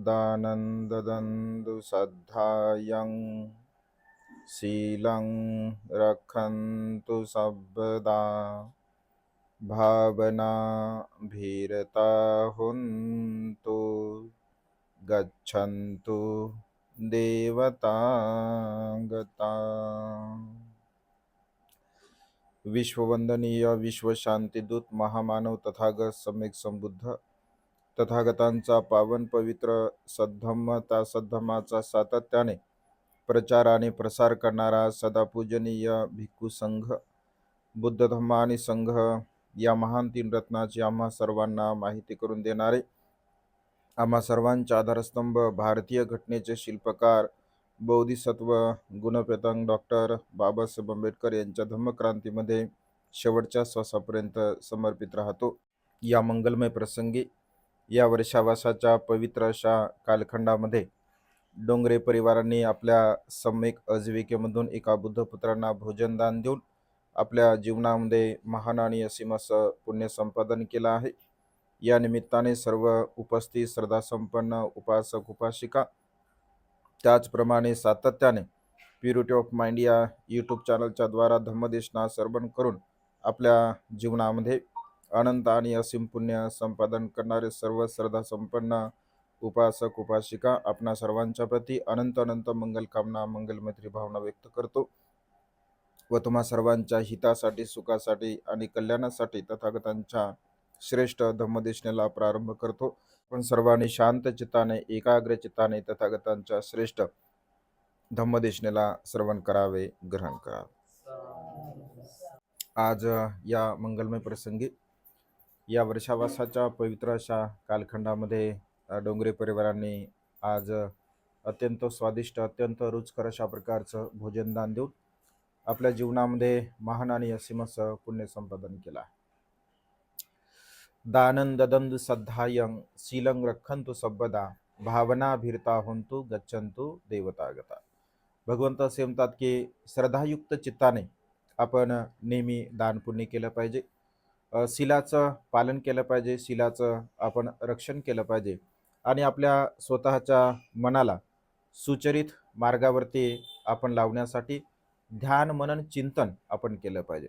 दानन्ददन्तु सद्धायं शीलं रक्षन्तु सर्वदा भावना भीरता हुन्तु गच्छन्तु देवता गता। विश्ववंदनीय विश्व शांतिदूत महामानव तथागत सम्यक संबुद्ध तथागतांचा पावन पवित्र सद्धम्म त्या सद्धम्माचा सातत्याने प्रचार आणि प्रसार करणारा सदापूजनीय भिक्खू संघ बुद्ध धम्म आणि संघ या महान तीन रत्नाची आम्हा सर्वांना माहिती करून देणारे, आम्हा सर्वांचा आधारस्तंभ, भारतीय घटनेचे शिल्पकार, बोधिसत्व गुणप्रतंग डॉक्टर बाबासाहेब आंबेडकर यांच्या धम्मक्रांतीमध्ये शेवटच्या श्वासापर्यंत समर्पित राहतो। या मंगलमय प्रसंगी या वर्षावासाच्या पवित्र अशा कालखंडामध्ये डोंगरे परिवारांनी आपल्या सम्यक आजीविकेमधून एका बुद्धपुत्रांना भोजनदान देऊन आपल्या जीवनामध्ये महान आणि असीम असं पुण्य संपादन केलं आहे। या निमित्ताने सर्व उपस्थित श्रद्धासंपन्न उपासक उपासिका, त्याचप्रमाणे सातत्याने प्युरिटी ऑफ माइंड या यूट्यूब चॅनलच्या द्वारा धम्मदेशना श्रवण करून आपल्या जीवनामध्ये अनंत आणि असीम पुण्य संपादन करणारे सर्व श्रद्धासंपन्न उपासक उपासिका, आपणा सर्वांच्या प्रती अनंत अनंत मंगल कामना, मंगलमैत्री भावना व्यक्त करतो व तुम्हा सर्वांच्या हितासाठी, सुखासाठी आणि कल्याणासाठी तथागतांच्या श्रेष्ठ धम्मदेशनेला प्रारंभ करतो। पण सर्वांनी शांत चित्ताने, एकाग्र चित्ताने तथागतांच्या श्रेष्ठ धम्मदेशनेला श्रवण करावे, ग्रहण करावे। आज या मंगलमय प्रसंगी या वर्षावासाच्या पवित्र अशा कालखंडामध्ये डोंगरे परिवारांनी आज अत्यंत स्वादिष्ट, अत्यंत रुचकर अशा प्रकारचं भोजनदान देऊन आपल्या जीवनामध्ये महान आणि असीम असं पुण्य संपादन केलं आहे। दानंददंद सद्धायं शीलं रक्षन्तु सर्वदा भावना भीरता हुंतु गच्छन्तु देवता गता। भगवंत असे म्हणतात की श्रद्धायुक्त चित्ताने आपण नेहमी दान पुण्य केलं पाहिजे, शीलाचं पालन केलं पाहिजे, शीलाचं आपण रक्षण केलं पाहिजे आणि आपल्या स्वतःच्या मनाला सुचरित मार्गावरती आपण लावण्यासाठी ध्यान मनन चिंतन आपण केलं पाहिजे।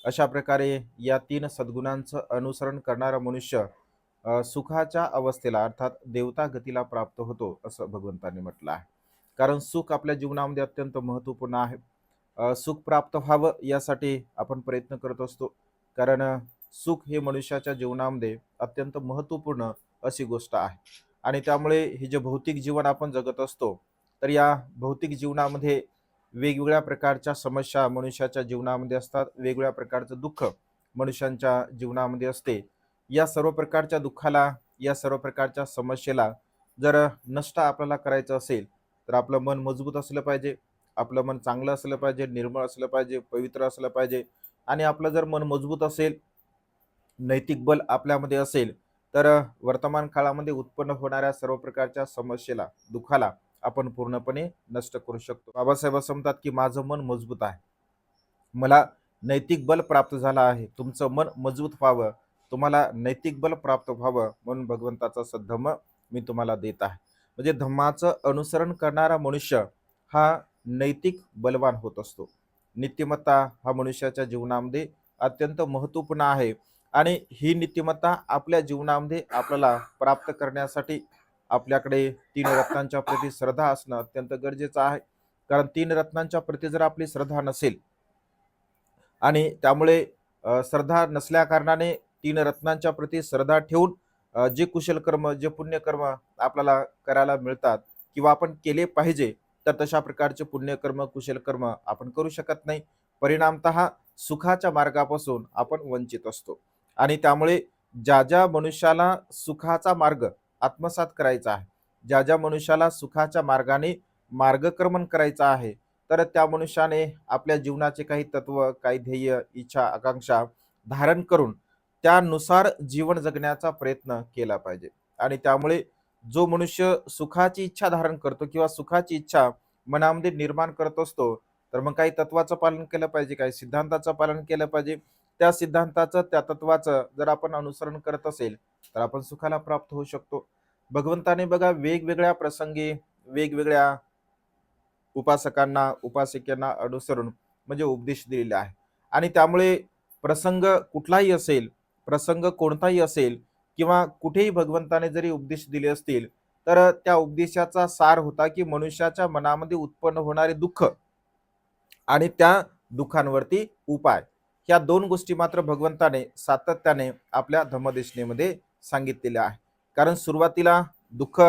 अशा प्रकारे या तीन सद्गुणांचं अनुसरण करणारा मनुष्य सुखाच्या अवस्थेला अर्थात देवता गतीला प्राप्त होतो असं भगवंतांनी म्हटलं आहे। कारण सुख आपल्या जीवनामध्ये अत्यंत महत्त्वपूर्ण आहे। सुख प्राप्त व्हावं यासाठी आपण प्रयत्न करत असतो, कारण सुख हे मनुष्याच्या जीवनामध्ये अत्यंत महत्त्वपूर्ण अशी गोष्ट आहे। आणि त्यामुळे हे जे भौतिक जीवन आपण जगत असतो, तर या भौतिक जीवनामध्ये वेगवेगळ्या प्रकारच्या समस्या मनुष्याच्या जीवनामध्ये असतात, वेगवेगळ्या प्रकारचं दुःख मनुष्यांच्या जीवनामध्ये असते। या सर्व प्रकारच्या दुःखाला, या सर्व प्रकारच्या समस्येला जर नष्ट आपल्याला करायचं असेल तर आपलं मन मजबूत असलं पाहिजे, आपलं मन चांगलं असलं पाहिजे, निर्मळ असलं पाहिजे, पवित्र असलं पाहिजे। आणि आपलं जर मन मजबूत असेल, नैतिक बल आपल्यामध्ये असेल, तर वर्तमान काळामध्ये उत्पन्न होणाऱ्या सर्व प्रकारच्या समस्येला, दुःखाला आपण पूर्णपणे नष्ट करू शकतो। बाबासाहेब असं म्हणतात की माझं मन मजबूत आहे, मला नैतिक बल प्राप्त झालं आहे। तुमचं मन मजबूत व्हावं, तुम्हाला नैतिक बल प्राप्त व्हावं म्हणून भगवंताचा सद्धम्म मी तुम्हाला देत आहे। म्हणजे धम्माचं अनुसरण करणारा मनुष्य हा नैतिक बलवान होत असतो। नीतिमत्ता हा मनुष्याच्या जीवनामध्ये अत्यंत महत्त्वपूर्ण आहे आणि ही नीतिमत्ता आपल्या जीवनामध्ये आपल्याला प्राप्त करण्यासाठी आपल्याकडे तीन रत्नांच्या प्रती श्रद्धा असणं अत्यंत गरजेचं आहे। कारण तीन रत्नांच्या प्रती जर आपली श्रद्धा नसेल आणि त्यामुळे श्रद्धा नसल्या कारणाने तीन रत्नांच्या प्रती श्रद्धा ठेवून जे कुशल कर्म, जे पुण्यकर्म आपल्याला करायला मिळतात किंवा आपण केले पाहिजे, तर तशा प्रकारचे पुण्यकर्म, कुशल कर्म आपण करू शकत नाही। परिणामतः सुखाच्या मार्गापासून आपण वंचित असतो। आणि त्यामुळे ज्या ज्या मनुष्याला सुखाचा मार्ग आत्मसात करायचा आहे, ज्या ज्या मनुष्याला सुखाच्या मार्गाने मार्गक्रमण करायचं आहे, तर त्या मनुष्याने आपल्या जीवनाचे काही तत्व, काही ध्येय, इच्छा, आकांक्षा धारण करून त्यानुसार जीवन जगण्याचा प्रयत्न केला पाहिजे। आणि त्यामुळे जो मनुष्य सुखाची इच्छा धारण करतो किंवा सुखाची इच्छा मनामध्ये निर्माण करत असतो, तर मग काही तत्वाचं पालन केलं पाहिजे, काही सिद्धांताचं पालन केलं पाहिजे। त्या सिद्धांताचं, त्या तत्वाचं जर आपण अनुसरण करत असेल तर आपण सुखाला प्राप्त होऊ शकतो। भगवंताने बघा वेगवेगळ्या प्रसंगी वेगवेगळ्या उपासकांना उपासिकांना अनुसरून म्हणजे उपदेश दिलेले आहे. आणि त्यामुळे प्रसंग कुठलाही असेल, प्रसंग कोणताही असेल किंवा कुठेही भगवंताने जरी उपदेश दिले असतील, तर त्या उपदेशाचा सार होता की मनुष्याच्या मनामध्ये उत्पन्न होणारे दुःख आणि त्या दुःखांवरती उपाय, ह्या दोन गोष्टी मात्र भगवंताने सातत्याने आपल्या धम्मदेशनेमध्ये सांगितलेल्या आहे. कारण सुरुवातीला दुःख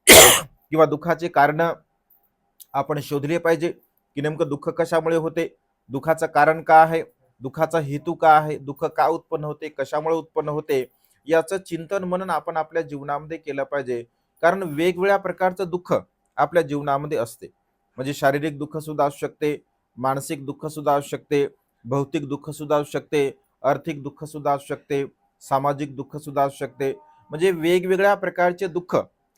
किंवा दुःखाचे कारण आपण शोधले पाहिजे की नेमकं दुःख कशामुळे होते, दुःखाचं कारण का आहे, दुःखाचा हेतू का आहे, दुःख का उत्पन्न होते, कशामुळे उत्पन्न होते, याचं चिंतन मनन आपण आपल्या जीवनामध्ये केलं पाहिजे. कारण वेगवेगळ्या प्रकारचं दुःख आपल्या जीवनामध्ये असते. म्हणजे शारीरिक दुःख सुद्धा असू शकते, मानसिक दुःख सुद्धा असू शकते, भौतिक दुःख सुद्धा असू शकते, आर्थिक दुःख सुद्धा असू शकते, सामाजिक दुःख सुद्धा असू शकते. म्हणजे वेगवेगळ्या प्रकारचे दुःख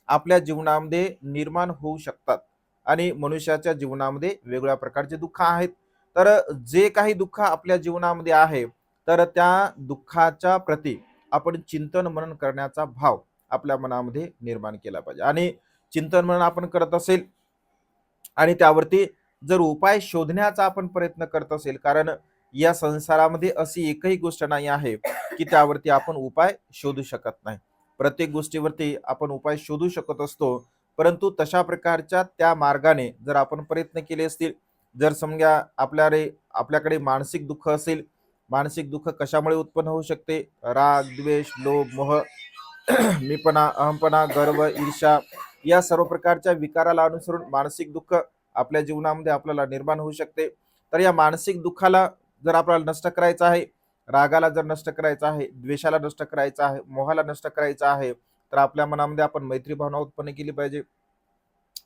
आपल्या जीवनामध्ये निर्माण होऊ शकतात आणि मनुष्याच्या जीवनामध्ये वेगवेगळ्या प्रकारचे दुःख आहेत. तर जे काही दुःख आपल्या जीवनामध्ये आहे, तर त्या दुःखाच्या प्रती आपण चिंतन मनन करण्याचा भाव आपल्या मनामध्ये निर्माण केला पाहिजे. आणि चिंतन मनन आपण करत असेल आणि त्यावरती जर उपाय शोधण्याचा आपण प्रयत्न करत असेल, कारण या संसारामध्ये अशी एकही गोष्ट नाही आहे की त्यावरती आपण उपाय शोधू शकत नाही. प्रत्येक गोष्टीवरती आपण उपाय शोधू शकत असतो, परंतु तशा प्रकारच्या त्या मार्गाने जर आपण प्रयत्न केले असतील, जर समजा आपल्याकडे मानसिक दुःख असेल, मानसिक दुःख कशामुळे उत्पन्न होऊ शकते, राग द्वेष लोभ मोह मीपणा अहमपणा गर्व ईर्षा, या सर्व प्रकारच्या विकाराला अनुसरून मानसिक दुःख आपल्या जीवनामध्ये आपल्याला निर्माण होऊ शकते. तर या मानसिक दुःखाला जर आपल्याला नष्ट करायचं आहे, रागाला जर नष्ट करायचं आहे, द्वेषाला नष्ट करायचं आहे, मोहाला नष्ट करायचं आहे, तर आपल्या मनामध्ये आपण मैत्री भावना उत्पन्न केली पाहिजे.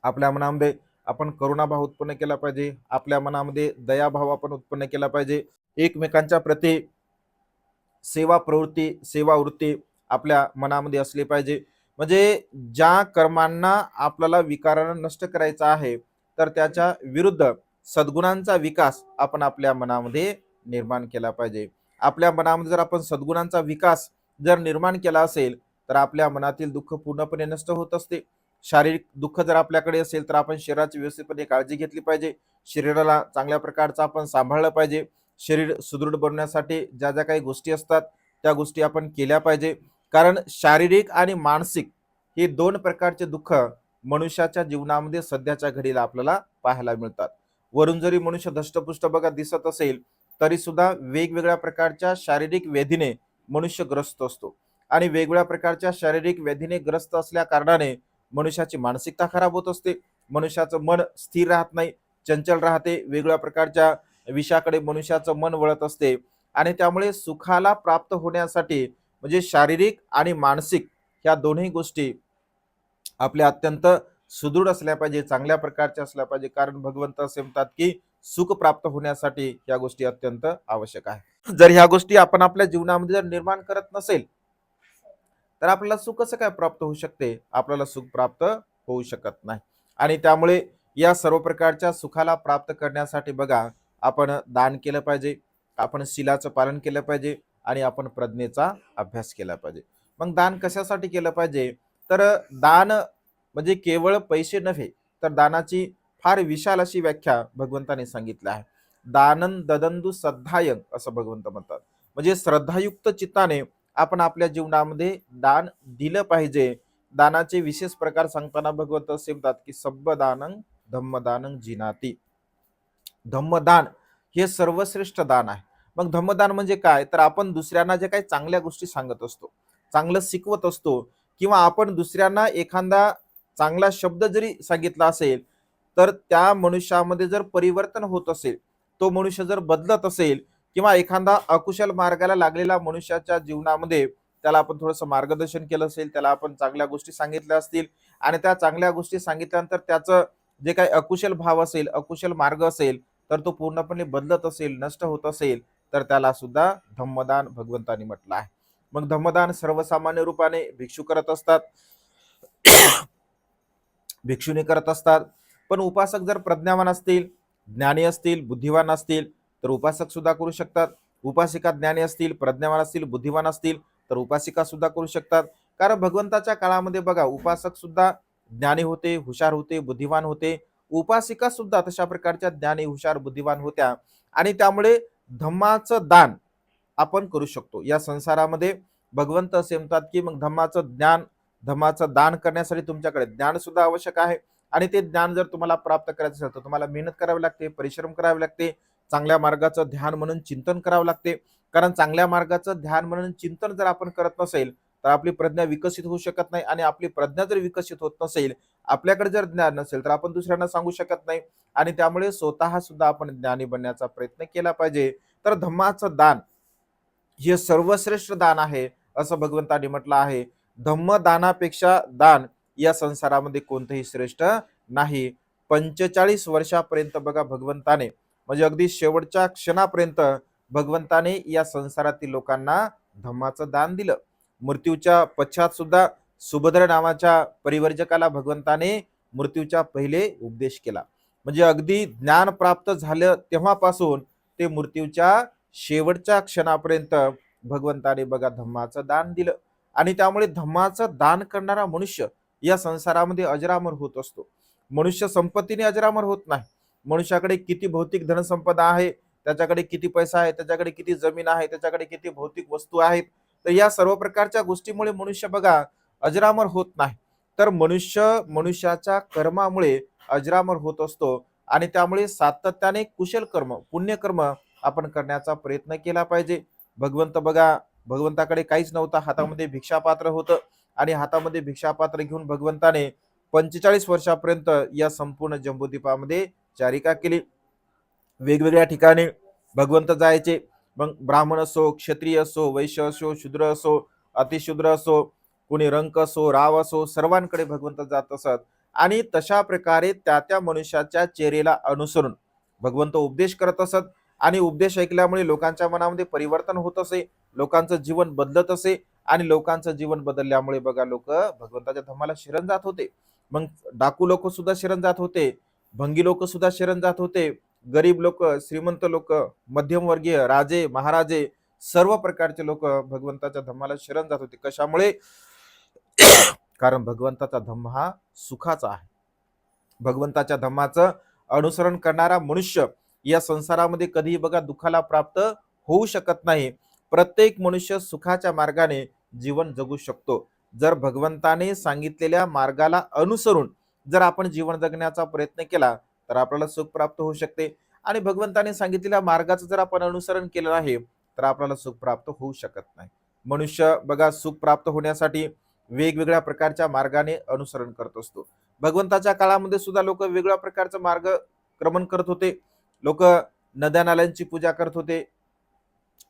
आपल्या मनामध्ये आपण करुणाभाव उत्पन्न केला पाहिजे. आपल्या मनामध्ये दयाभाव आपण उत्पन्न केला पाहिजे. एकमेकांच्या प्रती सेवा प्रवृत्ती सेवा वृत्ती आपल्या मनामध्ये असली पाहिजे. म्हणजे ज्या कर्मांना आपल्याला विकारांना नष्ट करायचा आहे, तर त्याच्या विरुद्ध सद्गुणांचा विकास आपण आपल्या मनामध्ये निर्माण केला पाहिजे. आपल्या मनामध्ये जर आपण सद्गुणांचा विकास जर निर्माण केला असेल, तर आपल्या मनातील दुःख पूर्णपणे नष्ट होत असते. शारीरिक दुःख जर आपल्याकडे असेल, तर आपण शरीराची व्यवस्थितपणे काळजी घेतली पाहिजे. शरीराला चांगल्या प्रकारचं आपण सांभाळलं पाहिजे. शरीर सुदृढ बनवण्यासाठी ज्या ज्या काही गोष्टी असतात, त्या गोष्टी आपण केल्या पाहिजे. कारण शारीरिक आणि मानसिक हे दोन प्रकारचे दुःख मनुष्याच्या जीवनामध्ये सध्याच्या घडीला आपल्याला पाहायला मिळतात. वरून जरी मनुष्य धष्टपुष्ट बघा दिसत असेल, तरी सुद्धा वेगवेगळ्या प्रकारच्या शारीरिक व्याधीने मनुष्य ग्रस्त असतो. आणि वेगवेगळ्या प्रकारच्या शारीरिक व्याधीने ग्रस्त असल्या कारणाने मनुष्याची मानसिकता खराब होत असते. मनुष्याचं मन स्थिर राहत नाही, चंचल राहते. वेगवेगळ्या प्रकारच्या विषयाकडे मनुष्याचं मन वळत असते. आणि त्यामुळे सुखाला प्राप्त होण्यासाठी म्हणजे शारीरिक आणि मानसिक ह्या दोन्ही गोष्टी आपल्या अत्यंत सुदृढ असल्या पाहिजे, चांगल्या प्रकारच्या असल्या पाहिजे. कारण भगवंत असे म्हणतात की सुख प्राप्त होण्यासाठी या गोष्टी अत्यंत आवश्यक आहे. जर ह्या गोष्टी आपण आपल्या जीवनामध्ये जर निर्माण करत नसेल, तर आपल्याला सुख कसं काय प्राप्त होऊ शकते, आपल्याला सुख प्राप्त होऊ शकत नाही. आणि त्यामुळे या सर्व प्रकारच्या सुखाला प्राप्त करण्यासाठी बघा, आपण दान केलं पाहिजे, आपण शीलाचं पालन केलं पाहिजे आणि आपण प्रज्ञेचा अभ्यास केला पाहिजे. मग दान कशासाठी केलं पाहिजे, तर दान म्हणजे केवळ पैसे नव्हे, तर दानाची फार विशाल अशी व्याख्या भगवंताने सांगितलं आहे. दानन ददंदु श्रद्धायन असं भगवंत म्हणतात. म्हणजे श्रद्धायुक्त चित्ताने आपण आपल्या जीवनामध्ये दान दिलं पाहिजे. दानाचे विशेष प्रकार सांगताना भगवंत असे म्हणतात की सब्बदानं धम्मदानं जिनाती. धम्मदान हे सर्वश्रेष्ठ दान आहे. मग धम्मदान म्हणजे काय, तर आपण दुसऱ्यांना जे काही चांगल्या गोष्टी सांगत असतो, चांगलं शिकवत असतो, किंवा आपण दुसऱ्यांना एखादा चांगला शब्द जरी सांगितला असेल, तर त्या मनुष्यामध्ये जर परिवर्तन होत असेल, तो मनुष्य जर बदलत असेल, किंवा एखादा अकुशल मार्गाला लागलेला मनुष्याच्या जीवनामध्ये त्याला आपण थोडंसं मार्गदर्शन केलं असेल, त्याला आपण चांगल्या गोष्टी सांगितल्या असतील आणि त्या चांगल्या गोष्टी सांगितल्यानंतर त्याचं जे काही अकुशल भाव असेल, अकुशल मार्ग असेल, तर तो पूर्णपणे बदलत असेल, नष्ट होत असेल, तर त्याला सुद्धा धम्मदान भगवंतानी म्हटलं आहे. मग धम्मदान सर्वसामान्य रूपाने भिक्षू करत असतात, भिक्षुनी करत असतात. पण उपासक जर प्रज्ञावान असतील, ज्ञानी असतील, बुद्धिवान असतील, तर उपासक सुद्धा करू शकतात. उपासिका ज्ञानी असतील, प्रज्ञावान असतील, बुद्धिवान असतील, तर उपासिका सुद्धा करू शकतात. कारण भगवंताच्या काळामध्ये बघा उपासक सुद्धा ज्ञानी होते, हुशार होते, बुद्धिवान होते. उपासिका सुद्धा तशा प्रकारच्या ज्ञानी, हुशार, बुद्धिवान होत्या. आणि त्यामुळे धम्माचं दान आपण करू शकतो या संसारामध्ये. भगवंत असे म्हणतात की मग धम्माचं दान करण्यासाठी तुमच्याकडे ज्ञान सुद्धा आवश्यक आहे. आणि ते ज्ञान जर तुम्हाला प्राप्त करायचं असेल तर तुम्हाला मेहनत करावी लागते, परिश्रम करावे लागते, चांगल्या मार्गाचं ध्यान म्हणून चिंतन करावं लागते. कारण चांगल्या मार्गाचं ध्यान म्हणून चिंतन जर आपण करत नसेल तर आपली प्रज्ञा विकसित होऊ शकत नाही. आणि आपली प्रज्ञा जर विकसित होत नसेल, आपल्याकडे जर ज्ञान नसेल तर आपण दुसऱ्यांना सांगू शकत नाही. आणि त्यामुळे स्वतः सुद्धा आपण ज्ञानी बनण्याचा प्रयत्न केला पाहिजे. तर धम्माचं दान हे सर्वश्रेष्ठ दान आहे असं भगवंतांनी म्हटलं आहे. धम्मदानापेक्षा दान या संसारामध्ये कोणतंही श्रेष्ठ नाही. 45 वर्षापर्यंत बघा भगवंताने, म्हणजे अगदी शेवटच्या क्षणापर्यंत भगवंताने या संसारातील लोकांना धम्माचं दान दिलं. मृत्यूच्या पश्चात सुद्धा सुभद्र नावाच्या परिवर्जकाला भगवंताने मृत्यूच्या पहिले उपदेश केला. म्हणजे अगदी ज्ञान प्राप्त झालं तेव्हापासून ते मृत्यूच्या शेवटच्या क्षणापर्यंत भगवंताने बघा धम्माचं दान दिलं. आणि त्यामुळे धम्माचं दान करणारा मनुष्य या संसारामध्ये अजरामर होत असतो. मनुष्य संपत्तीने अजरामर होत नाही. मनुष्याकडे किती भौतिक धनसंपदा आहे, त्याच्याकडे किती पैसा आहे, त्याच्याकडे किती जमीन आहे, त्याच्याकडे किती भौतिक वस्तू आहेत, तर या सर्व प्रकारच्या गोष्टीमुळे मनुष्य बघा अजरामर होत नाही. तर मनुष्याच्या कर्मामुळे अजरामर होत असतो. आणि त्यामुळे सातत्याने कुशल कर्म, पुण्यकर्म आपण करण्याचा प्रयत्न केला पाहिजे. भगवंत बघा, भगवंताकडे काहीच नव्हतं, हातामध्ये भिक्षापात्र होतं. आणि हातामध्ये भिक्षापात्र घेऊन भगवंताने 45 वर्षापर्यंत या संपूर्ण जम्बूद्वीपामध्ये चारिका केली. वेगवेगळ्या ठिकाणी भगवंत जायचे. मग ब्राह्मण असो, क्षत्रिय असो, वैश्य असो, शूद्र असो, अतिशूद्र असो, कोणी रंक असो, राव असो, सर्वांकडे भगवंत जात असत. आणि तशा प्रकारे त्या मनुष्याच्या चेहऱ्याला अनुसरून भगवंत उपदेश करत असत. आणि उपदेश ऐकल्यामुळे लोकांच्या मनामध्ये परिवर्तन होत असे, लोकांचं जीवन बदलत असे. आणि लोकांचं जीवन बदलल्यामुळे बघा लोक भगवंताच्या धम्माला शरण जात होते. मग डाकू लोक सुद्धा शरण जात होते, भंगी लोक सुद्धा शरण जात होते, गरीब लोक, श्रीमंत लोक, मध्यमवर्गीय, राजे, महाराजे, सर्व प्रकारचे लोक भगवंताच्या धम्माला शरण जात होते. कशामुळे? कारण भगवंताचा धम्म हा सुखाचा आहे. भगवंताच्या धम्माचं अनुसरण करणारा मनुष्य या संसारामध्ये कधीही बघा दुःखाला प्राप्त होऊ शकत नाही. प्रत्येक मनुष्य सुखाच्या मार्गाने जीवन जगू शकतो. जर भगवंताने सांगितलेल्या मार्गाला अनुसरून जर आपण जीवन जगण्याचा प्रयत्न केला तर आपल्याला सुख प्राप्त होऊ शकते. आणि भगवंताने सांगितलेल्या मार्गाचं जर आपण अनुसरण केलं नाही तर आपल्याला सुख प्राप्त होऊ शकत नाही. मनुष्य बघा सुख प्राप्त होण्यासाठी वेगवेगळ्या प्रकारच्या मार्गाने अनुसरण करत असतो. भगवंताच्या काळामध्ये सुद्धा लोक वेगवेगळ्या प्रकारचा मार्ग क्रमण करत होते. लोक नद्या नाल्यांची पूजा करत होते,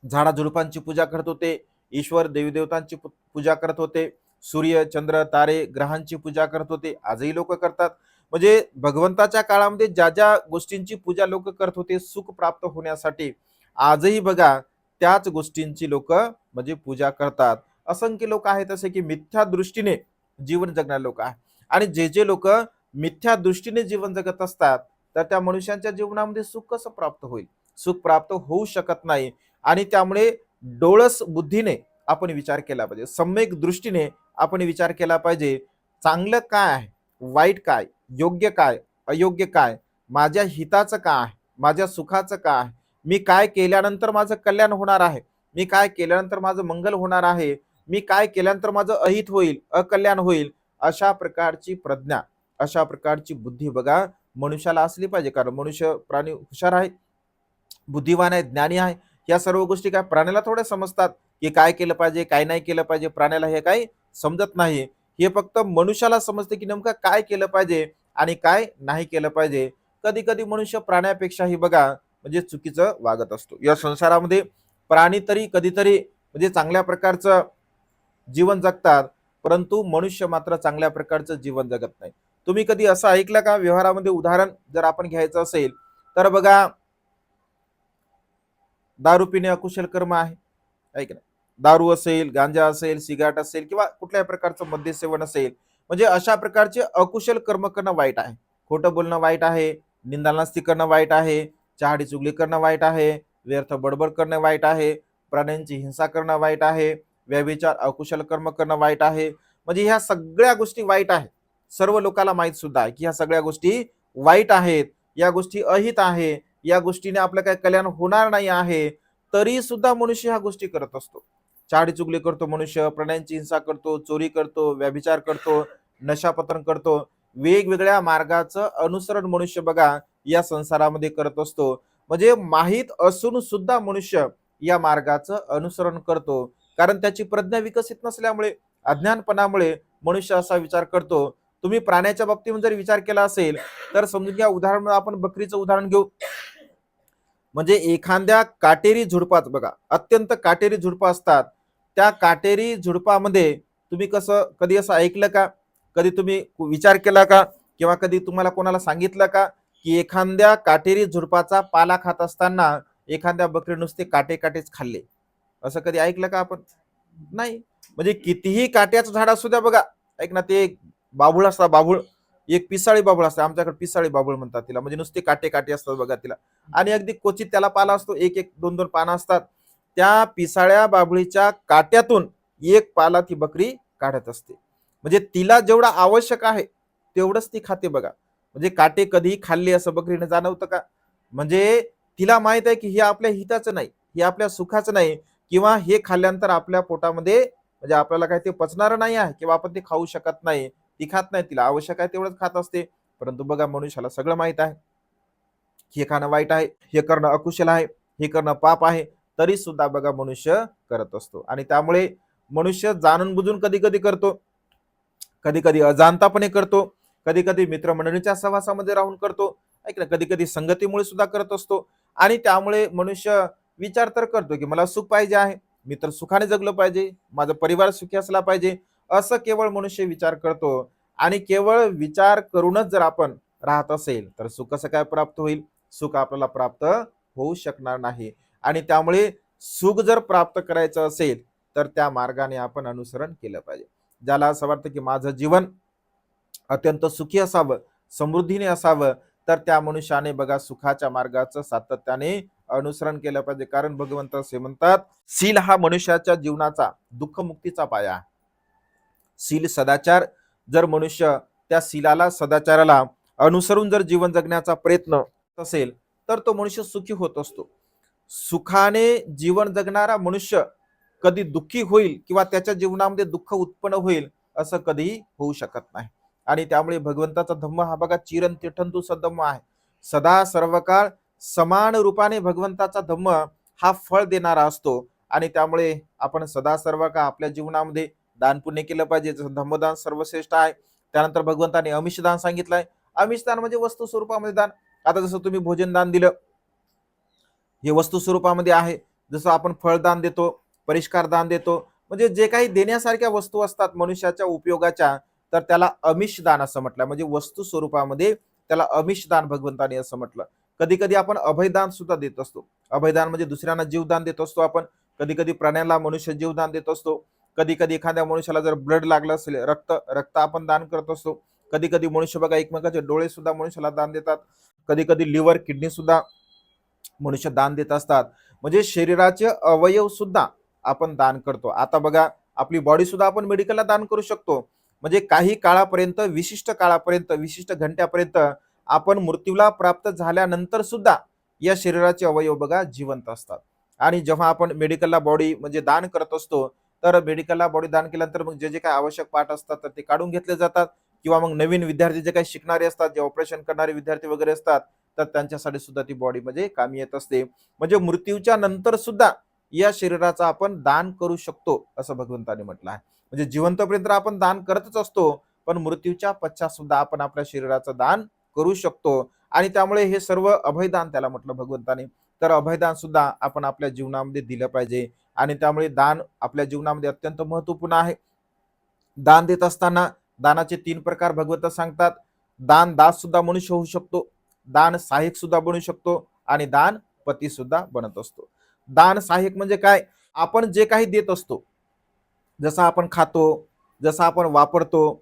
झाडाझुडपांची पूजा करत होते, ईश्वर देवी देवतांची पूजा करत होते, सूर्य, चंद्र, तारे, ग्रहांची पूजा करत होते. आजही लोक करतात. म्हणजे भगवंताच्या काळामध्ये ज्या ज्या गोष्टींची पूजा लोक करत होते सुख प्राप्त होण्यासाठी, आजही बघा त्याच गोष्टींची लोक म्हणजे पूजा करतात. असंख्य लोक आहेत असे की मिथ्या दृष्टीने जीवन जगणारे लोक आहेत. आणि जे लोक मिथ्या दृष्टीने जीवन जगत असतात तर त्या मनुष्यांच्या जीवनामध्ये सुख कसं प्राप्त होईल? सुख प्राप्त होऊ शकत नाही. आणि त्यामुळे डोळस बुद्धीने आपण विचार केला पाहिजे, सम्यक दृष्टीने आपण विचार केला पाहिजे. चांगलं काय आहे, वाईट काय, योग्य काय, अयोग्य काय, माझ्या हिताचं काय आहे, माझ्या सुखाचं काय आहे, मी काय केल्यानंतर माझं कल्याण होणार आहे, मी काय केल्यानंतर माझं मंगल होणार आहे, मी काय केल्यानंतर माझं अहित होईल, अकल्याण होईल. अशा प्रकारची प्रज्ञा, अशा प्रकारची बुद्धी बघा मनुष्याला असली पाहिजे. कारण मनुष्य प्राणी हुशार आहे, बुद्धिवान आहे, ज्ञानी आहे. या सर्व गोष्टी काय प्राण्याला थोड्या समजतात की काय केलं पाहिजे, काय नाही केलं पाहिजे? प्राण्याला हे काही समजत नाही. हे फक्त मनुष्याला समजते की नेमकं काय केलं पाहिजे आणि काय नाही केलं पाहिजे. कधी कधी मनुष्य प्राण्यापेक्षाही बघा म्हणजे चुकीचं वागत असतो. या संसारामध्ये प्राणी तरी कधीतरी म्हणजे चांगल्या प्रकारचं जीवन जगतात, परंतु मनुष्य मात्र चांगल्या प्रकारचं जीवन जगत नाही. तुम्ही कधी असं ऐकलं का? व्यवहारामध्ये उदाहरण जर आपण घ्यायचं असेल तर बघा, दारू पिणे अकुशल कर्म आहे, ऐक ना. दारू असेल, गांजा असेल, सिगारेट असेल किंवा कुठल्याही प्रकारचं मद्यसेवन असेल, म्हणजे अशा प्रकारचे अकुशल कर्म करणं वाईट आहे. खोटं बोलणं वाईट आहे, निंदानास्ती करणं वाईट आहे, चहाडी चुगली करणं वाईट आहे, व्यर्थ बडबड करणं वाईट आहे, प्राण्यांची हिंसा करणं वाईट आहे, व्यभिचार अकुशल कर्म करणं वाईट आहे. म्हणजे ह्या सगळ्या गोष्टी वाईट आहेत. सर्व लोकांना माहित सुद्धा आहे की ह्या सगळ्या गोष्टी वाईट आहेत, या गोष्टी अहित आहे, या गोष्टीने आपलं काही कल्याण होणार नाही आहे, तरी सुद्धा मनुष्य ह्या गोष्टी करत असतो. चाडी चुगली करतो मनुष्य, प्राण्यांची हिंसा करतो, चोरी करतो, व्यभिचार करतो, नशापतन करतो. वेगवेगळ्या मार्गाचं अनुसरण मनुष्य बघा या संसारामध्ये करत असतो. म्हणजे माहीत असून सुद्धा मनुष्य या मार्गाचं अनुसरण करतो, कारण त्याची प्रज्ञा विकसित नसल्यामुळे, अज्ञानपणामुळे मनुष्य असा विचार करतो. तुम्ही प्राण्याच्या बाबतीत जर विचार केला असेल तर समजून घ्या, उदाहरण आपण बकरीचं उदाहरण घेऊ. म्हणजे एखाद्या काटेरी झुडपात बघा, अत्यंत काटेरी झुडपं असतात, त्या काटेरी झुडपामध्ये तुम्ही कसं कधी असं ऐकलं का, कधी तुम्ही विचार केला का, किंवा कधी तुम्हाला कोणाला सांगितलं का की एखाद्या काटेरी झुडपाचा पाला खात असताना एखाद्या बकरी नुसते काटे काटेच खाल्ले, असं कधी ऐकलं का आपण? नाही. म्हणजे कितीही काट्याचं झाड असू द्या बघा, ऐक ना, ते बाभूळ असतात, बाभूळ, एक पिसाळी बाबूळ असते, आमच्याकडे पिसाळी बाबूळ म्हणतात तिला, म्हणजे नुसते काटे काटे असतात बघा तिला, आणि अगदी क्वचित त्याला पाला असतो, एक एक दोन दोन पानं असतात. त्या पिसाळ्या बाभळीच्या काट्यातून एक पाला ती बकरी काढत असते. म्हणजे तिला जेवढं आवश्यक आहे तेवढंच ती खाते बघा. म्हणजे काटे कधीही खाल्ले असं बकरीने जाणवतं का? म्हणजे तिला माहित आहे की हे आपल्या हिताचं नाही, हे आपल्या सुखाचं नाही, किंवा हे खाल्ल्यानंतर आपल्या पोटामध्ये म्हणजे आपल्याला काही ते पचणार नाही आहे, किंवा आपण ते खाऊ शकत नाही, ती खात नाही, तिला आवश्यक आहे तेवढंच खात असते. परंतु बघा मनुष्याला सगळं माहित आहे, हे खाणं वाईट आहे, हे करणं अकुशल आहे, हे करणं पाप आहे, तरी सुद्धा बघा मनुष्य करत असतो. आणि त्यामुळे मनुष्य जाणून बुजून कधी कधी करतो, कधी कधी अजाणतापणे करतो, कधी कधी मित्रमंडळीच्या सहवासामध्ये राहून करतो, ऐक ना, कधी कधी संगतीमुळे सुद्धा करत असतो. आणि त्यामुळे मनुष्य विचार तर करतो की मला सुख पाहिजे आहे, मी तर सुखाने जगलो पाहिजे, माझा परिवार सुखी असला पाहिजे, असं केवळ मनुष्य विचार करतो. आणि केवळ विचार करूनच जर आपण राहत असेल तर सुख कसं काय प्राप्त होईल? सुख आपल्याला प्राप्त होऊ शकणार नाही. आणि त्यामुळे सुख जर प्राप्त करायचं असेल तर त्या मार्गाने आपण अनुसरण केलं पाहिजे. ज्याला असं वाटतं की माझं जीवन अत्यंत सुखी असावं, समृद्धीने असावं, तर त्या मनुष्याने बघा सुखाच्या मार्गाचं सातत्याने अनुसरण केलं पाहिजे. कारण भगवंत असे म्हणतात, शील हा मनुष्याच्या जीवनाचा दुःखमुक्तीचा पाया आहे. शील सदाचार, जर मनुष्य त्या शीलाला सदाचाराला अनुसरून जर जीवन जगण्याचा प्रयत्न असेल तर तो मनुष्य सुखी होत असतो. सुखाने जीवन जगणारा मनुष्य कधी दुःखी होईल किंवा त्याच्या जीवनामध्ये दुःख उत्पन्न होईल असं कधीही होऊ शकत नाही. आणि त्यामुळे भगवंताचा धम्म हा बघा चिरंतिठंतु सधम्म आहे, सदा सर्व काळ समान रूपाने भगवंताचा धम्म हा फळ देणारा असतो. आणि त्यामुळे आपण सदा सर्व काळ आपल्या जीवनामध्ये दान पुण्य केलं पाहिजे, जसं धम्मदान सर्वश्रेष्ठ आहे. त्यानंतर भगवंताने अमिषदान सांगितलंय. अमिषदान म्हणजे वस्तू स्वरूपामध्ये दान. आता जसं तुम्ही भोजन दान दिलं, हे वस्तू स्वरूपामध्ये आहे. जसं आपण फळदान देतो, परिष्कार दान देतो, म्हणजे जे काही देण्यासारख्या वस्तू असतात मनुष्याच्या उपयोगाच्या, तर त्याला अमिष दान असं म्हटलं. म्हणजे वस्तू स्वरूपामध्ये त्याला अमिष दान भगवंताने असं म्हटलं. कधी कधी आपण अभयदान सुद्धा देत असतो. अभयदान म्हणजे दुसऱ्यांना जीवदान देत असतो आपण. कधी कधी प्राण्याला मनुष्य जीवदान देत असतो. कधी कधी एखाद्या मनुष्याला जर ब्लड लागलं असेल, रक्त रक्त आपण दान करत असतो. कधी कधी मनुष्य बघा एकमेकाचे डोळे सुद्धा मनुष्याला दान देतात. कधी कधी लिव्हर, किडनी सुद्धा मनुष्य दान देत असतात. म्हणजे शरीराचे अवयव सुद्धा आपण दान करतो. आता बघा आपली बॉडी सुद्धा आपण मेडिकलला दान करू शकतो. म्हणजे काही काळापर्यंत, विशिष्ट काळापर्यंत, विशिष्ट घंट्यापर्यंत आपण मृत्यूला प्राप्त झाल्यानंतर सुद्धा या शरीराचे अवयव बघा जिवंत असतात. आणि जेव्हा आपण मेडिकलला बॉडी म्हणजे दान करत असतो, तर मेडिकलला बॉडी दान केल्यानंतर मग जे जे काही आवश्यक पार्ट असतात तर ते काढून घेतले जातात. किंवा मग नवीन विद्यार्थी जे काही शिकणारे असतात, जे ऑपरेशन करणारे विद्यार्थी वगैरे असतात, तर त्यांच्यासाठी सुद्धा ती बॉडी म्हणजे कामी येत असते. म्हणजे मृत्यूच्या नंतर सुद्धा या शरीराचा आपण दान करू शकतो असं भगवंताने म्हटलं आहे. म्हणजे जिवंतपर्यंत आपण दान करतच असतो, पण मृत्यूच्या पश्चात सुद्धा आपण आपल्या शरीराचं दान करू शकतो. आणि त्यामुळे हे सर्व अभयदान त्याला म्हटलं भगवंताने. तर अभयदान सुद्धा आपण आपल्या जीवनामध्ये दिलं पाहिजे. आणि त्यामुळे दान आपल्या जीवनामध्ये अत्यंत महत्वपूर्ण आहे. दान देत असताना दानाचे 3 प्रकार भगवंत सांगतात. दान दास सुद्धा मनुष्य होऊ शकतो, दान सहाय्यक सुद्धा बनू शकतो, आणि दान पती सुद्धा बनत असतो. दान सहाय्यक म्हणजे काय? आपण जे काही देत असतो, जसं आपण खातो, जसं आपण वापरतो,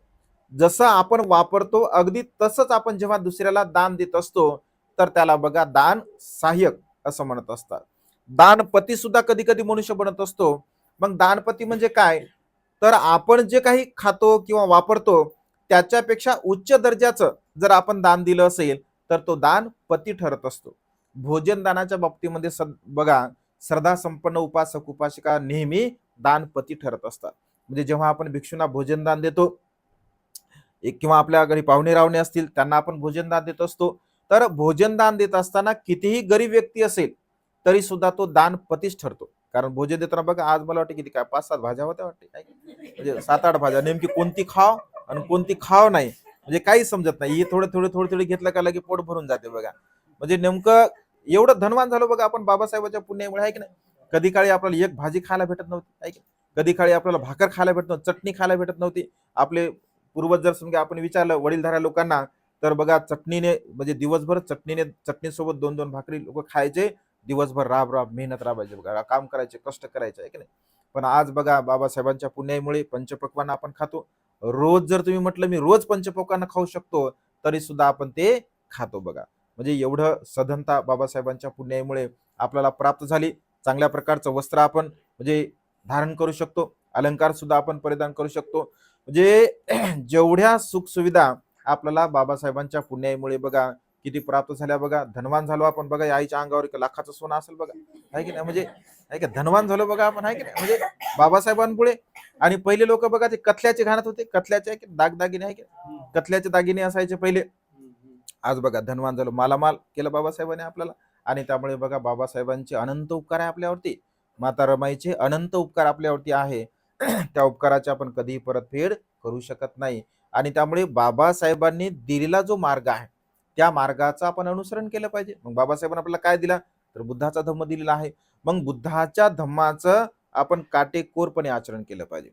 जसं आपण वापरतो अगदी तसंच आपण जेव्हा दुसऱ्याला दान देत असतो, तर त्याला बघा दान सहाय्यक असं म्हणत असतात. दानपती सुद्धा कधी कधी मनुष्य बनत असतो. मग दानपती म्हणजे काय, तर आपण जे काही खातो किंवा वापरतो त्याच्यापेक्षा उच्च दर्जाचं जर आपण दान दिलं असेल तर तो दानपती ठरत असतो. भोजन दानाच्या बाबतीमध्ये बघा, श्रद्धा संपन्न उपासक उपासिका नेहमी दानपती ठरत असतात. म्हणजे जेव्हा आपण भिक्षूंना भोजन दान देतो एक किंवा आपल्या घरी पाहुणे रावणे असतील त्यांना आपण भोजन दान देत असतो, तर भोजन दान देत असताना कितीही गरीब व्यक्ती असेल तरी सुद्धा तो दानपतीच ठरतो. कारण भोजन देताना बघा, आज मला वाटतं किती काय 5-7 भाज्या होत्या वाटते काय, म्हणजे 7-8 भाज्या, नेमकी कोणती खाव आणि कोणती खाव नाही म्हणजे काही समजत नाही. हे थोडं थोडं थोडं थोडं घेतलं का लगे पोट भरून जाते बघा. म्हणजे नेमकं एवढं धनवान झालो बघा आपण बाबासाहेबांच्या पुण्यामुळे, आहे की नाही. कधी काळी आपल्याला एक भाजी खायला भेटत नव्हती, आहे की नाही? कधी काळी आपल्याला भाकर खायला भेटत नव्हती, चटणी खायला भेटत नव्हती. आपले पूर्वज जर समजा आपण विचारलं वडीलधाऱ्या लोकांना, तर बघा चटणीने म्हणजे दिवसभर चटणीसोबत 2-2 भाकरी लोक खायचे. दिवसभर राब राब मेहनत राबायचे बघा, काम करायचे, कष्ट करायचे, आहे की नाही. पण आज बघा बाबासाहेबांच्या पुण्यामुळे पंचपक्वान्न आपण खातो. रोज जर तुम्ही म्हटलं मी रोज पंचपक्वान्न खाऊ शकतो तरी सुद्धा आपण ते खातो बघा. म्हणजे एवढं सधनता बाबासाहेबांच्या पुण्यामुळे आपल्याला प्राप्त झाली. चांगल्या प्रकारचं वस्त्र आपण म्हणजे धारण करू शकतो, अलंकार सुद्धा आपण परिधान करू शकतो. म्हणजे जेवढ्या सुख सुविधा आपल्याला बाबासाहेबांच्या पुण्यामुळे बघा किती प्राप्त झाल्या बघा. धनवान झालो आपण बघा, आईच्या अंगावर 1 लाखाचं सोनं असेल बघा, आहे की नाही. म्हणजे आहे का, धनवान झालो बघा आपण, आहे की नाही, म्हणजे बाबासाहेबांपुढे. आणि पहिले लोक बघा ते कथल्याचे घालत होते, कथल्याचे दागदागिने, आहे की कथल्याचे दागिने असायचे पहिले. आज बघा धनवान झालो, मालामाल केलं बाबासाहेबांनी आपल्याला. आणि त्यामुळे बघा बाबासाहेबांचे अनंत उपकार आहे आपल्यावरती, माता रमाईचे अनंत उपकार आपल्यावरती आहे. त्या उपकाराची आपण कधीही परतफेड करू शकत नाही. आणि त्यामुळे बाबासाहेबांनी दिलेला जो मार्ग आहे त्या मार्गाचं आपण अनुसरण केलं पाहिजे. मग बाबासाहेबांनी आपल्याला काय दिला, तर बुद्धाचा धम्म दिलेला आहे. मग बुद्धाच्या धम्माचं आपण काटेकोरपणे आचरण केलं पाहिजे.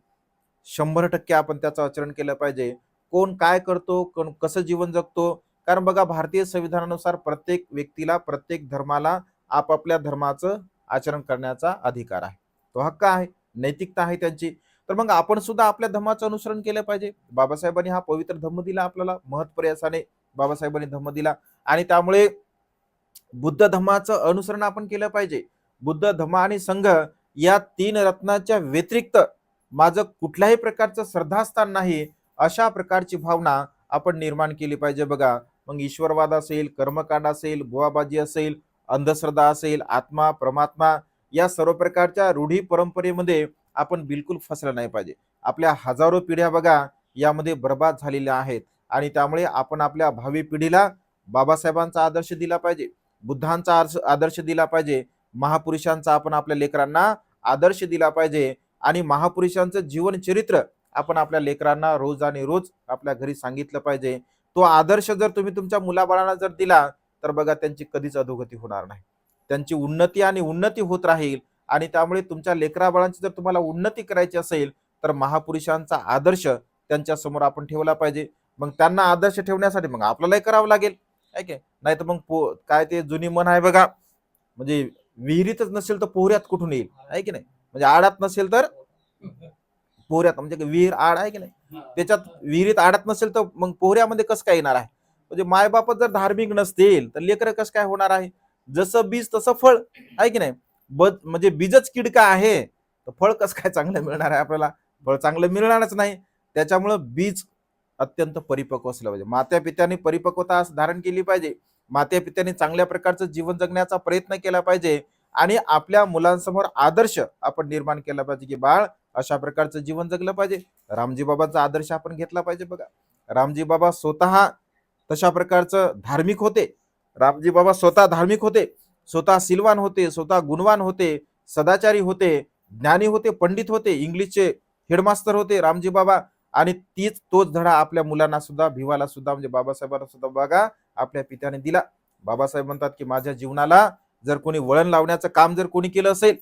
100% आपण त्याचं आचरण केलं पाहिजे. कोण काय करतो, कोण कसं जीवन जगतो. कारण बघा भारतीय संविधानानुसार प्रत्येक व्यक्तीला, प्रत्येक धर्माला आपापल्या धर्माचं आचरण करण्याचा अधिकार आहे, तो हक्क आहे, नैतिकता आहे त्यांची. तर मग आपण सुद्धा आपल्या धर्माचं अनुसरण केलं पाहिजे. बाबासाहेबांनी हा पवित्र धम्म दिला आपल्याला, महत् प्रयासाने बाबासाहेबांनी धम्म दिला. आणि त्यामुळे बुद्ध धम्माचं अनुसरण आपण केलं पाहिजे. बुद्ध धम्म आणि संघ या 3 रत्नाच्या व्यतिरिक्त माझं कुठल्याही प्रकारचं श्रद्धास्थान नाही, अशा प्रकारची भावना आपण निर्माण केली पाहिजे बघा. मग ईश्वरवाद असेल, कर्मकांड असेल, बुवाबाजी असेल, अंधश्रद्धा असेल, आत्मा परमात्मा या सर्व प्रकारच्या रूढी परंपरेमध्ये आपण बिलकुल फसलं नाही पाहिजे. आपल्या हजारो पिढ्या बघा यामध्ये बर्बाद झालेल्या आहेत. आणि त्यामुळे आपण आपल्या भावी पिढीला बाबासाहेबांचा आदर्श दिला पाहिजे, बुद्धांचा आदर्श दिला पाहिजे, महापुरुषांचा आपण आपल्या लेकरांना आदर्श दिला पाहिजे. आणि महापुरुषांचं जीवन चरित्र आपण आपल्या लेकरांना रोज आणि रोज आपल्या घरी सांगितलं पाहिजे. तो आदर्श जर तुम्ही तुमच्या मुलाबाळांना जर दिला तर बघा त्यांची कधीच अधोगती होणार नाही, त्यांची उन्नती आणि उन्नती होत राहील. आणि त्यामुळे तुमच्या लेकराबाळांची जर तुम्हाला उन्नती करायची असेल तर महापुरुषांचा आदर्श त्यांच्या समोर आपण ठेवला पाहिजे. मग त्यांना आदर्श ठेवण्यासाठी मग आपल्यालाही करावं लागेल, आहे की नाही. तर मग काय ते जुनी म्हण आहे बघा, म्हणजे विहिरीतच नसेल तर पोहऱ्यात कुठून येईल, आहे की नाही. म्हणजे आडात नसेल तर पोहऱ्यात, म्हणजे विहीर आड आहे की नाही, त्याच्यात विहिरीत आडत नसेल तर मग पोहऱ्यामध्ये कसं काय येणार आहे. म्हणजे मायबापच जर धार्मिक नसतील तर लेकरं कसं काय होणार आहे. जसं बीज तसं फळ, आहे की नाही. म्हणजे बीजच किडका आहे तर फळ कसं काय चांगलं मिळणार आहे आपल्याला, फळ चांगलं मिळणारच नाही. त्याच्यामुळं बीज अत्यंत परिपक्व असलं पाहिजे. मात्या पित्याने परिपक्वता धारण केली पाहिजे, मात्या पित्याने चांगल्या प्रकारचं जीवन जगण्याचा प्रयत्न केला पाहिजे. आणि आपल्या मुलांसमोर आदर्श आपण निर्माण केला पाहिजे की बाळ अशा प्रकारचं जीवन जगलं पाहिजे. रामजी बाबांचा आदर्श आपण घेतला पाहिजे बघा. रामजी बाबा स्वतः तशा प्रकारचं धार्मिक होते. रामजी बाबा स्वतः धार्मिक होते, स्वतः सिलवान होते, स्वतः गुणवान होते, सदाचारी होते, ज्ञानी होते, पंडित होते, इंग्लिशचे हेडमास्टर होते रामजी बाबा. आणि तोच धडा आपल्या मुलांना सुद्धा, भिवाला सुद्धा, म्हणजे बाबासाहेबांना सुद्धा बघा आपल्या पित्याने दिला. बाबासाहेब म्हणतात की माझ्या जीवनाला जर कोणी वळण लावण्याचं काम जर कोणी केलं असेल,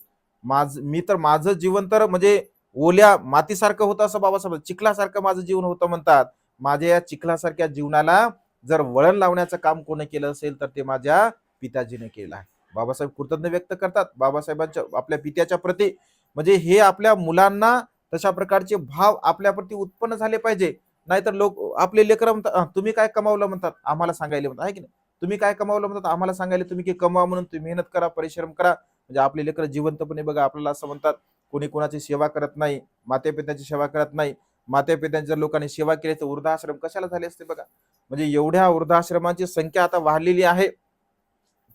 मी तर माझं जीवन तर म्हणजे ओल्या मातीसारखं होतं असं बाबासाहेब, चिखलासारखं माझं जीवन होतं म्हणतात. माझ्या या चिखलासारख्या जीवनाला जर वळण लावण्याचं काम कोणी केलं असेल तर ते माझ्या पिताजीने केलं आहे. बाबासाहेब कृतज्ञ व्यक्त करतात बाबासाहेबांच्या आपल्या पित्याच्या प्रती. म्हणजे हे आपल्या मुलांना तशा प्रकारचे भाव आपल्याप्रती उत्पन्न झाले पाहिजे. नाहीतर लोक आपले लेकरं म्हणतात तुम्ही काय कमावलं म्हणतात आम्हाला सांगायला म्हणतात, आहे की नाही. तुम्ही काय कमावलं म्हणतात आम्हाला सांगायला, तुम्ही की कमावा म्हणून तुम्ही मेहनत करा, परिश्रम करा. म्हणजे आपले लेकरं जिवंतपणे बघा आपल्याला असं म्हणतात कोणी कोणाची सेवा करत नाही, मातेपित्यांची सेवा करत नाही. मातेपित्यांची जर लोकांनी सेवा केली तर वृद्धाश्रम कशाला झाले असते बघा. म्हणजे एवढ्या वृद्धाश्रमांची संख्या आता वाढलेली आहे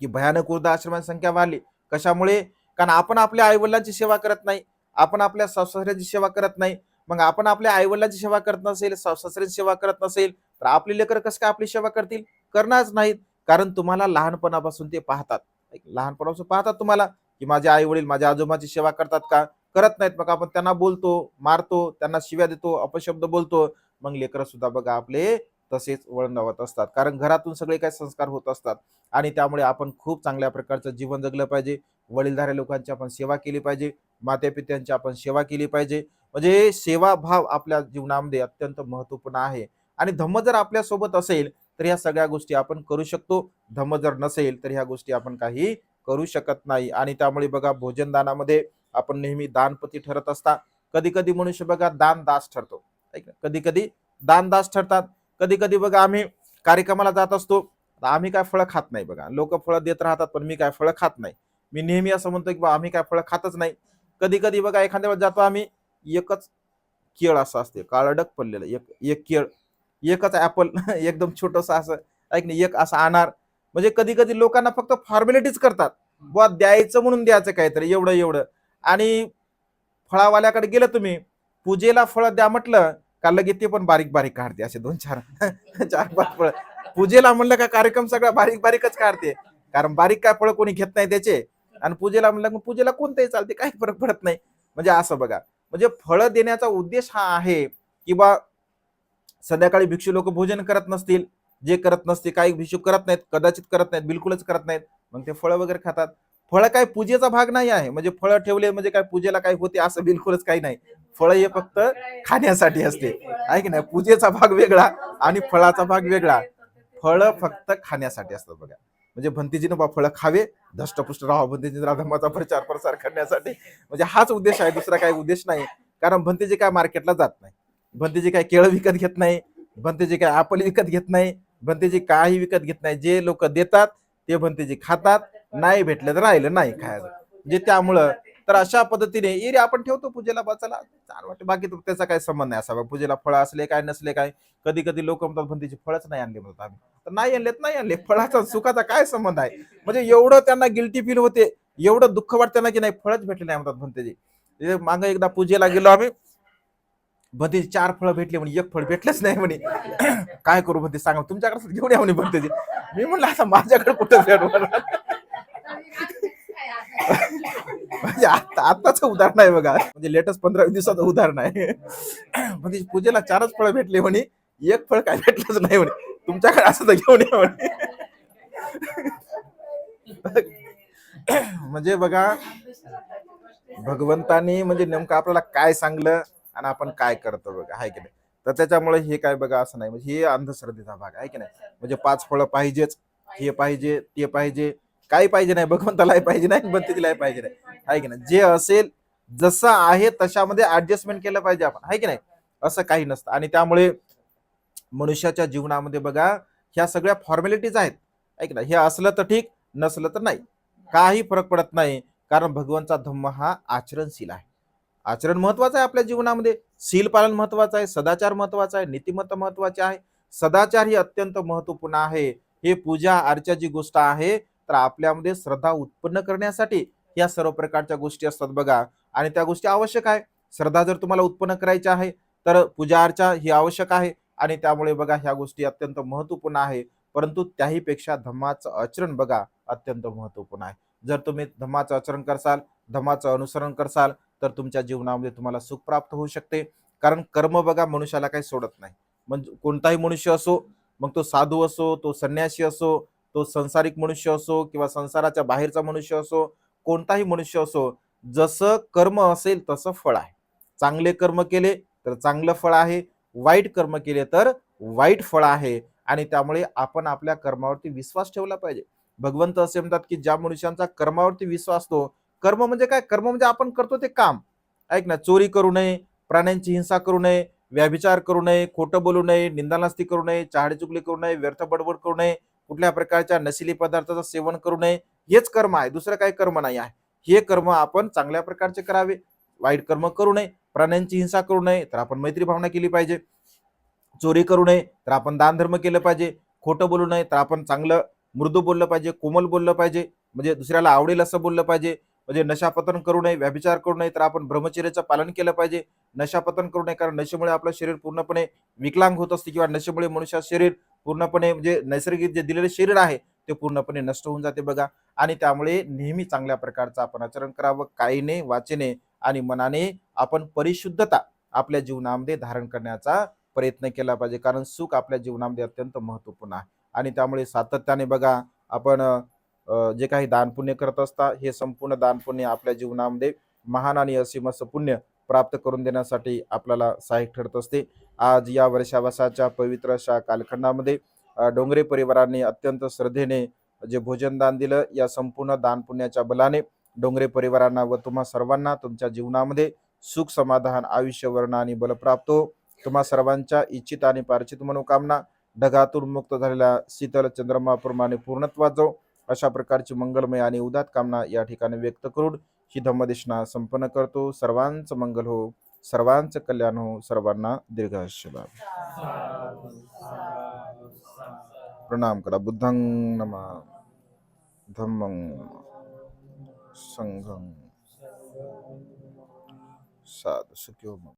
की भयानक वृद्धाश्रमांची संख्या वाढली. कशामुळे? कारण आपण आपल्या आईवडिलांची सेवा करत नाही, आपण आपल्या सासऱ्याची सेवा करत नाही. मग आपण आपल्या आईवडिलांची सेवा करत नसेल, सासऱ्याची सेवा करत नसेल, तर आपली लेकर कसं काय आपली सेवा करतील? करणारच नाहीत. कारण तुम्हाला लहानपणापासून ते पाहतात, लहानपणापासून पाहतात तुम्हाला की माझे आई वडील माझ्या आजोबाची सेवा करतात का? करत नाहीत. मग आपण त्यांना बोलतो, मारतो, त्यांना शिव्या देतो, अपशब्द बोलतो. मग लेकर सुद्धा बघा आपले तसेच वळण लावत असतात, कारण घरातून सगळे काही संस्कार होत असतात. आणि त्यामुळे आपण खूप चांगल्या प्रकारचं जीवन जगलं पाहिजे. वडीलधाऱ्या लोकांची आपण सेवा केली पाहिजे, मातेपित्यांची आपण सेवा केली पाहिजे. म्हणजे सेवाभाव आपल्या जीवनामध्ये अत्यंत महत्त्वपूर्ण आहे. आणि धम्म जर आपल्या सोबत असेल तर ह्या सगळ्या गोष्टी आपण करू शकतो. धम्म जर नसेल तर ह्या गोष्टी आपण काही करू शकत नाही. आणि त्यामुळे बघा भोजनदानामध्ये आपण नेहमी दानपती ठरत असता. कधी कधी मनुष्य बघा दानदास ठरतो, कधी कधी दानदास ठरतात. कधी कधी बघा आम्ही कार्यक्रमाला जात असतो, आम्ही काय फळं खात नाही बघा. लोक फळं देत राहतात पण मी काय फळं खात नाही. मी नेहमी असं म्हणतो की आम्ही काय फळं खातच नाही. कधी कधी बघा एखाद्या वेळेस जातो आम्ही, एकच केळ असं असते काळडक पडलेलं, एक एक केळ, एकच ऍपल एकदम छोटस असं, ऐक नाही, एक असं आणणार. म्हणजे कधी कधी लोकांना फक्त फॉर्मॅलिटीज करतात, बुवा द्यायचं म्हणून द्यायचं काहीतरी एवढं एवढं. आणि फळावाल्याकडे गेलं तुम्ही, पूजेला फळ द्या म्हटलं का लगेच ते पण बारीक बारीक काढते, असे दोन चार चार पाच फळ. पूजेला म्हणलं का कार्यक्रम सगळा बारीक बारीकच काढते, कारण बारीक काय फळ कोणी घेत नाही त्याचे. आणि पूजेला म्हणलं मग पूजेला कोणतंही चालते, काही फरक पडत नाही. म्हणजे असं बघा, म्हणजे फळं देण्याचा उद्देश हा आहे की बा संध्याकाळी भिक्षू लोक भोजन करत नसतील, जे करत नसते, काही भिक्षू करत नाहीत, कदाचित करत नाहीत, बिलकुलच करत नाहीत. मग ते फळं वगैरे खातात. फळं काय पूजेचा भाग नाही आहे, म्हणजे फळं ठेवले म्हणजे काय पूजेला काय होते असं बिलकुलच काही नाही. फळं हे फक्त खाण्यासाठी असते, आहे की नाही. पूजेचा भाग वेगळा आणि फळाचा भाग वेगळा. फळं फक्त खाण्यासाठी असतात बघा. म्हणजे भंतेजीनं बा फळं खावे, धष्टपुष्ट राहा, भंतेजी धर्माचा प्रचार प्रसार करण्यासाठी. म्हणजे हाच उद्देश आहे, दुसरा काही उद्देश नाही. कारण भंतेजी काय मार्केटला जात नाही, भंतेजी काय केळं विकत घेत नाही, भंतेजी काय ऍपल विकत घेत नाही, भंतेजी काही विकत घेत नाही. जे लोक देतात ते भंतेजी खातात, नाही भेटलं तर राहिलं नाही खायचं. म्हणजे त्यामुळं तर अशा पद्धतीने एरी आपण ठेवतो पूजेला, बसायला छान वाटते. बाकी त्याचा काही संबंध नाही असा पूजेला फळं असले काय नसले काय. कधी कधी लोक म्हणतात भंतेची फळच नाही आणले म्हणतात आम्ही, तर नाही आणलेत, नाही आणले, फळाचा सुखाचा काय संबंध आहे. म्हणजे एवढं त्यांना गिल्टी फील होते, एवढं दुःख वाटतं ना की नाही फळच भेटले नाही म्हणतात भंतेजी. मागं एकदा पूजेला गेलो आम्ही, भंतेजी 4 फळं भेटले म्हणे, एक फळ भेटलंच नाही म्हणे. काय करू म्हणते सांगा, तुमच्याकडे घेऊन या म्हणे भंतेजी. मी म्हणलं आता माझ्याकडे कुठं भेटणार. म्हणजे आताच उदाहरण आहे बघा, म्हणजे लेटेस्ट 15 दिवसाचं उदाहरण आहे. म्हणजे पूजेला 4च फळं भेटले म्हणे, एक फळ काय भेटलंच नाही म्हणे. तुमच्याकडे असं तर घेऊन या म्हणे. म्हणजे बघा भगवंतानी म्हणजे नेमकं आपल्याला काय सांगलं आणि आपण काय करतो बघा, आहे की नाही. तर त्याच्यामुळे हे काय बघा असं नाही, म्हणजे हे अंधश्रद्धेचा भाग आहे की नाही. म्हणजे 5 फळं पाहिजेच, हे पाहिजे ते पाहिजे, काही पाहिजे नाही, भगवंतालाही पाहिजे नाही, भंतेजीलाही पाहिजे नाही, आहे की नाही. जे असेल जसं आहे तशामध्ये ऍडजस्टमेंट केलं पाहिजे आपण, आहे की नाही. असं काही नसतं. आणि त्यामुळे मनुष्याच्या जीवनामध्ये बघा ह्या सगळ्या फॉर्मॅलिटीज आहेत, ऐक ना. हे असलं तर ठीक, नसलं तर नाही, काही फरक पडत नाही. कारण भगवानचा धम्म हा आचरणशील आहे. आचरण महत्वाचं आहे आपल्या जीवनामध्ये. शील पालन महत्वाचं आहे, सदाचार महत्वाचा आहे, नीतिमत्ता महत्वाची आहे. सदाचार ही अत्यंत महत्वपूर्ण आहे. हे पूजा अर्चा जी गोष्ट आहे, तर आपल्यामध्ये श्रद्धा उत्पन्न करण्यासाठी या सर्व प्रकारच्या गोष्टी असतात बघा. आणि त्या गोष्टी आवश्यक आहे. श्रद्धा जर तुम्हाला उत्पन्न करायची आहे तर पूजा अर्चा ही आवश्यक आहे. आणि त्यामुळे बघा ह्या गोष्टी अत्यंत महत्वपूर्ण आहे. परंतु त्याही पेक्षा धम्माचं आचरण बघा अत्यंत महत्वपूर्ण आहे. जर तुम्ही धम्माचं आचरण करसाल, धम्माचं अनुसरण करसाल, तर तुमच्या जीवनामध्ये तुम्हाला सुख प्राप्त होऊ शकते. कारण कर्म बघा मनुष्याला काही सोडत नाही. म्हणजे कोणताही मनुष्य असो, मग तो साधू असो, तो संन्यासी असो, तो संसारिक मनुष्य असो किंवा संसाराच्या बाहेरचा मनुष्य असो, कोणताही मनुष्य असो, जसं कर्म असेल तसं फळ आहे. चांगले कर्म केले तर चांगलं फळ आहे, वाईट कर्म केले तर वाईट फळ आहे. आणि त्यामुळे आपण आपल्या कर्मावरती विश्वास ठेवला पाहिजे. भगवंत असे म्हणतात की ज्या मनुष्यांचा कर्मावरती विश्वास असतो, कर्म म्हणजे काय, कर्म म्हणजे आपण करतो ते काम, ऐक ना. चोरी करू नये, प्राण्यांची हिंसा करू नये, व्यभिचार करू नये, खोटं बोलू नये, निंदानास्ती करू नये, चहाडी करू नये, व्यर्थ बडबड करू नये, कुठल्या प्रकारच्या नशिली पदार्थाचं सेवन करू नये. हेच कर्म आहे, दुसरं काही कर्म नाही आहे. हे कर्म आपण चांगल्या प्रकारचे करावे. वाईट कर्म करू नये, प्राण्यांची हिंसा करू नये तर आपण मैत्री भावना केली पाहिजे, चोरी करू नये तर आपण दान धर्म केलं पाहिजे, खोटं बोलू नये तर आपण चांगलं मृदू बोललं पाहिजे, कोमल बोललं पाहिजे, म्हणजे दुसऱ्याला आवडेल असं बोललं पाहिजे, म्हणजे नशापतन करू नये, व्यभिचार करू नये तर आपण ब्रह्मचर्याचं पालन केलं पाहिजे, नशापतन करू नये कारण नशेमुळे आपलं शरीर पूर्णपणे विकलांग होत असते किंवा नशेमुळे मनुष्याचं शरीर पूर्णपणे म्हणजे नैसर्गिक जे दिलेले शरीर आहे ते पूर्णपणे नष्ट होऊन जाते बघा. आणि त्यामुळे नेहमी चांगल्या प्रकारचं आपण आचरण करावं, कायीने वाचेने आणि मनाने आपण परिशुद्धता आपल्या जीवनामध्ये धारण करण्याचा प्रयत्न केला पाहिजे, कारण सुख आपल्या जीवनामध्ये अत्यंत महत्वपूर्ण आहे. आणि त्यामुळे सातत्याने बघा आपण जे काही दानपुण्य करत असता हे संपूर्ण दानपुण्य आपल्या जीवनामध्ये महान आणि असीम असं पुण्य प्राप्त करून देण्यासाठी आपल्याला सहाय्यक ठरत असते. आज या वर्षावसाच्या पवित्र अशा कालखंडामध्ये डोंगरे परिवारांनी अत्यंत श्रद्धेने जे भोजन दान दिलं, या संपूर्ण दान पुण्याच्या बलाने डोंगरे परिवारांना व तुम्हा सर्वांना तुमच्या जीवनामध्ये सुख समाधान आयुष्य वर्ण आणि बल प्राप्त हो. तुम्हा सर्वांच्या इच्छित आणि पार्चित मनोकामना ढगातून मुक्त झालेल्या शीतल चंद्रमाप्रमाणे पूर्णत्वात जाऊ, अशा प्रकारची मंगलमय आणि उदात कामना या ठिकाणी व्यक्त करून ही धम्मदेशना संपन्न करतो. सर्वांचं मंगल हो, सर्वांचं कल्याण हो, सर्वांना दीर्घायुष्य लाभो. प्रणाम करा. बुद्धं नमः, धम्मं नमः, संघं साधु सुखी हो.